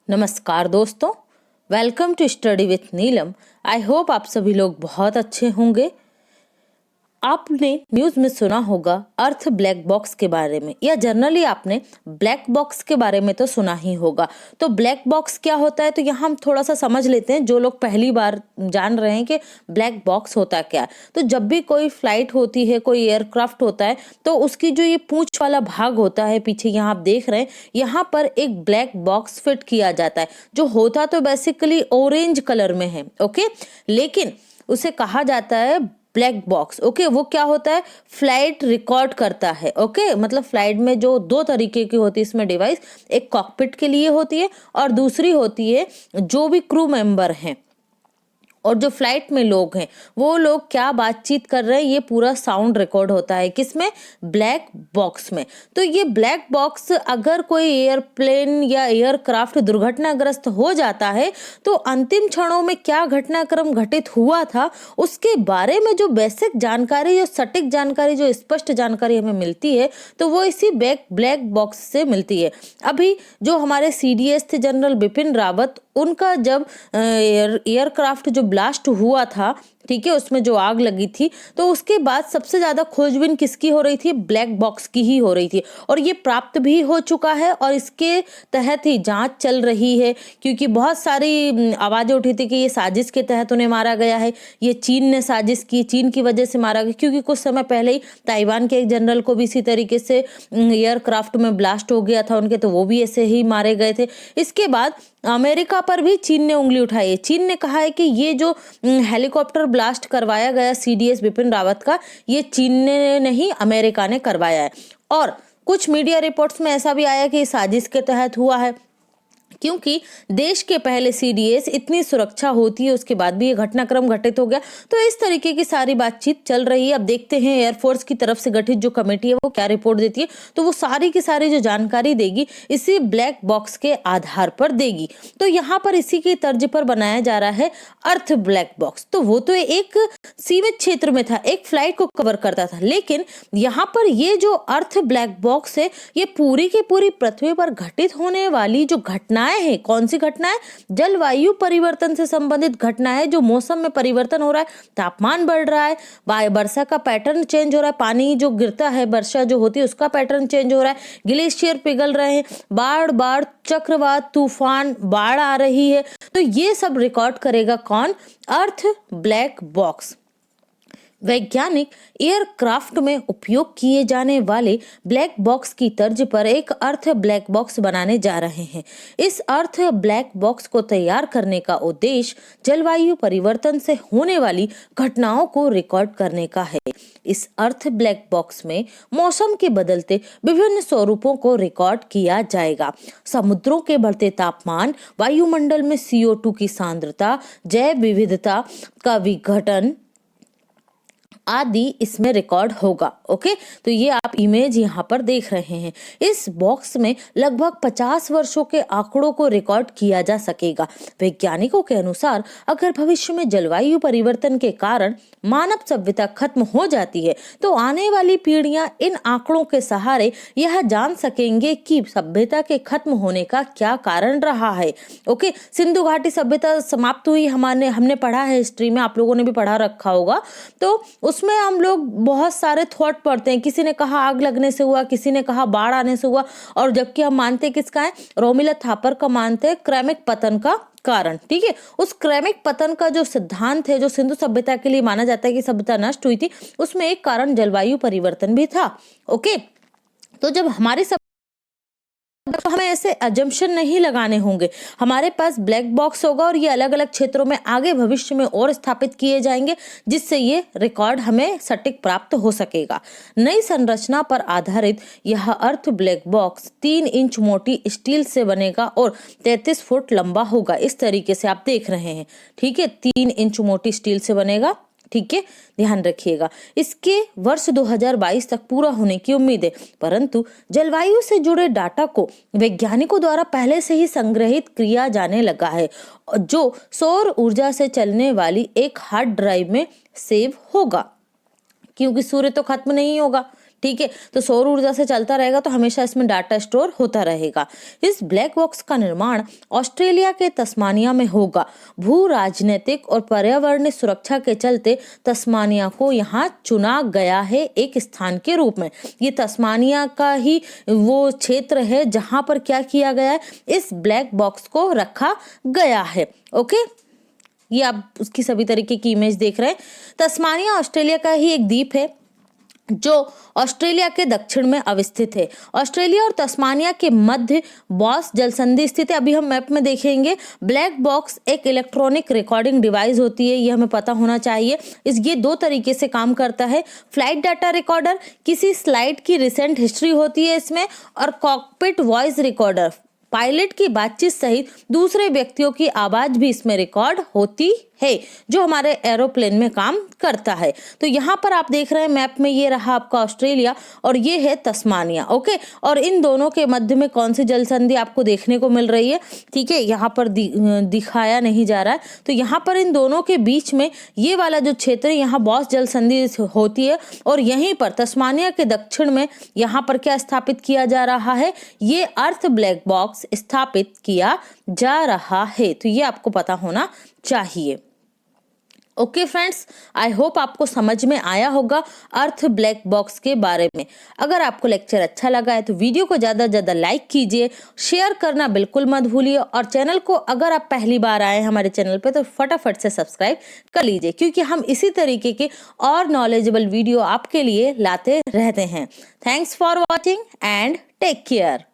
नमस्कार दोस्तों, welcome to study with Neelam. I hope आप सभी लोग बहुत अच्छे होंगे। आपने न्यूज़ में सुना होगा अर्थ ब्लैक बॉक्स के बारे में, या जनरली आपने ब्लैक बॉक्स के बारे में तो सुना ही होगा। तो ब्लैक बॉक्स क्या होता है, तो यहाँ हम थोड़ा सा समझ लेते हैं। जो लोग पहली बार जान रहे हैं कि ब्लैक बॉक्स होता क्या है, तो जब भी कोई फ्लाइट होती है, कोई एयरक्राफ्ट होता है, तो उसकी जो ये पूंछ वाला भाग होता है पीछे, यहाँ आप देख रहे हैं, यहाँ पर एक ब्लैक बॉक्स फिट किया जाता है, जो होता तो बेसिकली ऑरेंज कलर में है। ओके, लेकिन उसे कहा जाता है ब्लैक बॉक्स। ओके, वो क्या होता है, फ्लाइट रिकॉर्ड करता है। ओके, मतलब फ्लाइट में जो दो तरीके की होती है इसमें डिवाइस, एक कॉकपिट के लिए होती है और दूसरी होती है जो भी क्रू मेंबर हैं और जो फ्लाइट में लोग हैं, वो लोग क्या बातचीत कर रहे हैं, ये पूरा साउंड रिकॉर्ड होता है। किसमें? ब्लैक बॉक्स में। तो ये ब्लैक बॉक्स, अगर कोई एयरप्लेन या एयरक्राफ्ट दुर्घटनाग्रस्त हो जाता है तो अंतिम क्षणों में क्या घटनाक्रम घटित हुआ था, उसके बारे में जो बेसिक जानकारी, जो सटीक जानकारी, जो स्पष्ट जानकारी हमें मिलती है, तो वो इसी ब्लैक बॉक्स से मिलती है। अभी जो हमारे CDS थे, जनरल बिपिन रावत, उनका जब एयरक्राफ्ट जो ब्लास्ट हुआ था, ठीक है, उसमें जो आग लगी थी, तो उसके बाद सबसे ज्यादा खोजबीन किसकी हो रही थी? ब्लैक बॉक्स की ही हो रही थी। और ये प्राप्त भी हो चुका है और इसके तहत ही जांच चल रही है, क्योंकि बहुत सारी आवाजें उठी थी कि ये साजिश के तहत उन्हें मारा गया है, ये चीन ने साजिश की, चीन की वजह से मारा गया। क्योंकि कुछ समय पहले ही ताइवान के एक जनरल को भी इसी तरीके से एयरक्राफ्ट में ब्लास्ट हो गया था उनके, तो वो भी ऐसे ही मारे गए थे। इसके बाद अमेरिका पर भी चीन ने उंगली उठाई है। चीन ने कहा है कि ये जो हेलीकॉप्टर ब्लास्ट करवाया गया CDS बिपिन रावत का, ये चीन ने नहीं, अमेरिका ने करवाया है। और कुछ मीडिया रिपोर्ट्स में ऐसा भी आया कि साजिश के तहत हुआ है, क्योंकि देश के पहले CDS इतनी सुरक्षा होती है, उसके बाद भी ये घटनाक्रम घटित हो गया। तो इस तरीके की सारी बातचीत चल रही है। अब देखते हैं एयरफोर्स की तरफ से गठित जो कमेटी है वो क्या रिपोर्ट देती है, तो वो सारी की सारी जो जानकारी देगी इसी ब्लैक बॉक्स के आधार पर देगी। तो यहाँ पर इसी की तर्ज पर बनाया जा रहा है अर्थ ब्लैक बॉक्स। तो वो तो एक सीमित क्षेत्र में था, एक फ्लाइट को कवर करता था, लेकिन यहाँ पर ये जो अर्थ ब्लैक बॉक्स है, ये पूरी की पूरी पृथ्वी पर घटित होने वाली जो घटनाएं है, कौन सी घटनाएं? जलवायु परिवर्तन से संबंधित घटनाएं, जो मौसम में परिवर्तन हो रहा है, तापमान बढ़ रहा है, वर्षा का पैटर्न चेंज हो रहा है, पानी जो गिरता है, वर्षा जो होती है उसका पैटर्न चेंज हो रहा है, ग्लेशियर पिघल रहे हैं, बाढ़, चक्रवात, तूफान, बाढ़ आ रही है। तो ये सब रिकॉर्ड करेगा कौन? अर्थ ब्लैक बॉक्स। वैज्ञानिक एयरक्राफ्ट में उपयोग किए जाने वाले ब्लैक बॉक्स की तर्ज पर एक अर्थ ब्लैक बॉक्स बनाने जा रहे हैं। इस अर्थ ब्लैक बॉक्स को तैयार करने का उद्देश्य जलवायु परिवर्तन से होने वाली घटनाओं को रिकॉर्ड करने का है। इस अर्थ ब्लैक बॉक्स में मौसम के बदलते विभिन्न स्वरूपों को रिकॉर्ड किया जाएगा। समुद्रों के बढ़ते तापमान, वायुमंडल में CO2 की सांद्रता, जैव विविधता का विघटन आदि इसमें रिकॉर्ड होगा। ओके, तो ये आप इमेज यहाँ पर देख रहे हैं। इस बॉक्स में लगभग 50 वर्षों के आंकड़ों को रिकॉर्ड किया जा सकेगा। वैज्ञानिकों के अनुसार अगर भविष्य में जलवायु परिवर्तन के कारण मानव सभ्यता खत्म हो जाती है, तो आने वाली पीढ़ियां इन आंकड़ों के सहारे यह जान सकेंगे कि सभ्यता के खत्म होने का क्या कारण रहा है। ओके, सिंधु घाटी सभ्यता समाप्त हुई, हमने पढ़ा है हिस्ट्री में, आप लोगों ने भी पढ़ा रखा होगा। तो उसमें हम लोग बहुत सारे थॉट पढ़ते हैं। किसी ने कहा आग लगने से हुआ, किसी ने कहा बाढ़ आने से हुआ, और जबकि हम मानते किसका है? रोमिला थापर का मानते हैं क्रैमिक पतन का कारण। ठीक है, उस क्रैमिक पतन का जो सिद्धांत है, जो सिंधु सभ्यता के लिए माना जाता है कि सभ्यता नष्ट हुई थी, उसमें एक कारण जलवायु परिवर्तन भी था। ओके, तो जब हमारी तो हमें ऐसे अजम्पशन नहीं लगाने होंगे। हमारे पास ब्लैक बॉक्स होगा और ये अलग अलग क्षेत्रों में आगे भविष्य में और स्थापित किए जाएंगे, जिससे ये रिकॉर्ड हमें सटीक प्राप्त हो सकेगा। नई संरचना पर आधारित यह अर्थ ब्लैक बॉक्स 3 इंच मोटी स्टील से बनेगा और 33 फुट लंबा होगा। इस तरीके से आप देख रहे हैं। ठीक है, 3 इंच मोटी स्टील से बनेगा। ठीक है, ध्यान रखिएगा। इसके वर्ष 2022 तक पूरा होने की उम्मीद है, परंतु जलवायु से जुड़े डाटा को वैज्ञानिकों द्वारा पहले से ही संग्रहित किया जाने लगा है, जो सौर ऊर्जा से चलने वाली एक हार्ड ड्राइव में सेव होगा, क्योंकि सूर्य तो खत्म नहीं होगा। ठीक है, तो सौर ऊर्जा से चलता रहेगा तो हमेशा इसमें डाटा स्टोर होता रहेगा। इस ब्लैक बॉक्स का निर्माण ऑस्ट्रेलिया के तस्मानिया में होगा। भू राजनीतिक और पर्यावरणीय सुरक्षा के चलते तस्मानिया को यहाँ चुना गया है एक स्थान के रूप में। ये तस्मानिया का ही वो क्षेत्र है जहां पर क्या किया गया है, इस ब्लैक बॉक्स को रखा गया है। ओके, ये आप उसकी सभी तरीके की इमेज देख रहे हैं। तस्मानिया ऑस्ट्रेलिया का ही एक द्वीप है जो ऑस्ट्रेलिया के दक्षिण में अवस्थित है। ऑस्ट्रेलिया और तस्मानिया के मध्य बॉस जलसंधि स्थित है। अभी हम मैप में देखेंगे। ब्लैक बॉक्स एक इलेक्ट्रॉनिक रिकॉर्डिंग डिवाइस होती है, ये हमें पता होना चाहिए। ये दो तरीके से काम करता है। फ्लाइट डाटा रिकॉर्डर, किसी स्लाइड की रिसेंट हिस्ट्री होती है इसमें, और कॉकपिट वॉइस रिकॉर्डर, पायलट की बातचीत सहित दूसरे व्यक्तियों की आवाज भी इसमें रिकॉर्ड होती है, जो हमारे एरोप्लेन में काम करता है। तो यहाँ पर आप देख रहे हैं मैप में, ये रहा आपका ऑस्ट्रेलिया और ये है तस्मानिया। ओके, और इन दोनों के मध्य में कौन सी जलसंधि आपको देखने को मिल रही है, ठीक है, यहाँ पर दिखाया नहीं जा रहा है। तो यहाँ पर इन दोनों के बीच में ये वाला जो क्षेत्र है, यहाँ बॉस जलसंधि होती है और यहीं पर तस्मानिया के दक्षिण में यहाँ पर क्या स्थापित किया जा रहा है, ये अर्थ ब्लैक बॉक्स स्थापित किया जा रहा है। तो ये आपको पता होना चाहिए। ओके फ्रेंड्स, आई होप आपको समझ में आया होगा अर्थ ब्लैक बॉक्स के बारे में। अगर आपको लेक्चर अच्छा लगा है तो वीडियो को ज़्यादा से ज़्यादा लाइक कीजिए, शेयर करना बिल्कुल मत भूलिए, और चैनल को अगर आप पहली बार आए हैं हमारे चैनल पे तो फटाफट से सब्सक्राइब कर लीजिए, क्योंकि हम इसी तरीके के और नॉलेजेबल वीडियो आपके लिए लाते रहते हैं। Thanks for watching and take care.